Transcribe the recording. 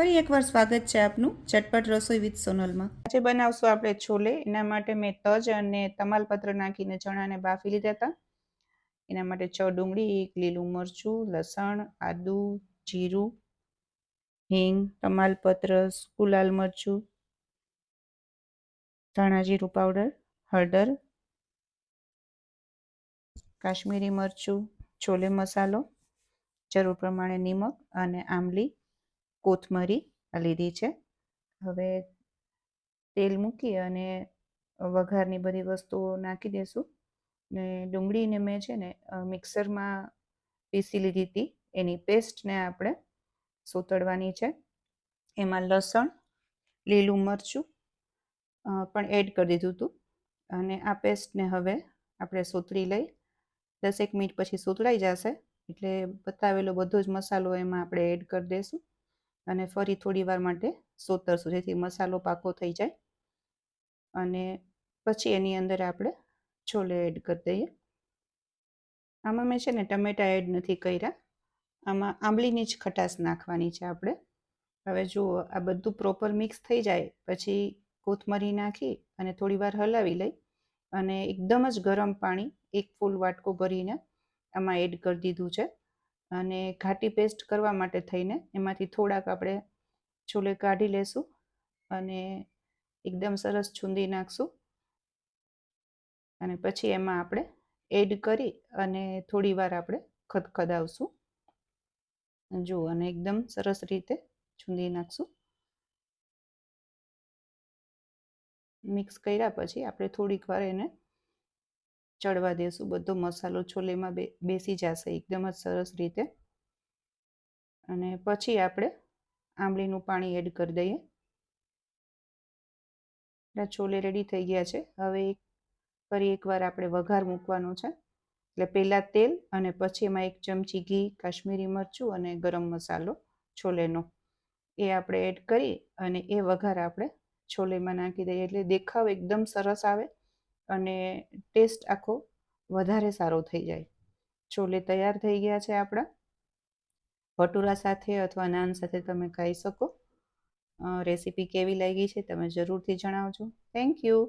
ફરી એકવાર સ્વાગત છે આપનું ચટપટ રસોઈ વિથ સોનલમાં। આજે બનાવશું આપણે છોલે। એના માટે મેં તજ અને તમાલપત્ર નાખીને ચણાને બાફી લીધા હતા। એના માટે 6 ડુંગળી, 1 લીલું મરચું, લસણ, આદુ, જીરું, હિંગ, તમાલપત્ર, સૂકું લાલ મરચું, ધાણા જીરું પાવડર, હળદર, કાશ્મીરી મરચું, છોલે મસાલો, જરૂર પ્રમાણે નિમક અને આંબલી, કોથમરી આ લીધી છે। હવે તેલ મૂકી અને વઘારની બધી વસ્તુઓ નાખી દઈશું। ને ડુંગળીને મેં છે ને મિક્સરમાં પીસી લીધી હતી, એની પેસ્ટને આપણે સોતળવાની છે। એમાં લસણ, લીલું મરચું પણ એડ કરી દીધું હતું અને આ પેસ્ટને હવે આપણે સોતળી લઈ 10 મિનિટ પછી સોતળાઈ જશે એટલે બતાવેલો બધો જ મસાલો એમાં આપણે એડ કરી દઈશું અને ફરી થોડી વાર માટે સોતરશું જેથી મસાલો પાકો થઈ જાય। અને પછી એની અંદર આપણે છોલે એડ કરી દઈએ। આમાં મેં છે ને ટમેટા એડ નથી કર્યા, આમાં આંબલીની જ ખટાશ નાખવાની છે આપણે। હવે જુઓ આ બધું પ્રોપર મિક્સ થઈ જાય પછી કોથમરી નાખી અને થોડી વાર હલાવી લઈ અને એકદમ જ ગરમ પાણી 1 ફૂલ વાટકો ભરીને આમાં એડ કરી દીધું છે અને ઘાટી પેસ્ટ કરવા માટે થઈને એમાંથી થોડાક આપણે છોલે કાઢી લેશું અને એકદમ સરસ છૂંદી નાખશું અને પછી એમાં આપણે એડ કરી અને થોડી વાર આપણે ખદખદાવશું। જુઓ અને એકદમ સરસ રીતે છૂંદી નાખશું। મિક્સ કર્યા પછી આપણે થોડીક વાર એને ચડવા દેશું, બધો મસાલો છોલેમાં બેસી જશે એકદમ જ સરસ રીતે અને પછી આપણે આંબલીનું પાણી એડ કરી દઈએ। છોલે રેડી થઈ ગયા છે। હવે ફરી એકવાર આપણે વઘાર મૂકવાનો છે એટલે પહેલાં તેલ અને પછી એમાં 1 ચમચી ઘી, કાશ્મીરી મરચું અને ગરમ મસાલો છોલેનો એ આપણે એડ કરી અને એ વઘાર આપણે છોલેમાં નાખી દઈએ એટલે દેખાવ એકદમ સરસ આવે અને ટેસ્ટ આખો વધારે સારો થઈ જાય। છોલે તૈયાર થઈ ગયા છે આપણા, ભટુરા સાથે અથવા નાન સાથે તમે ખાઈ શકો। રેસીપી કેવી લાગી છે તમે જરૂરથી જણાવજો। Thank you.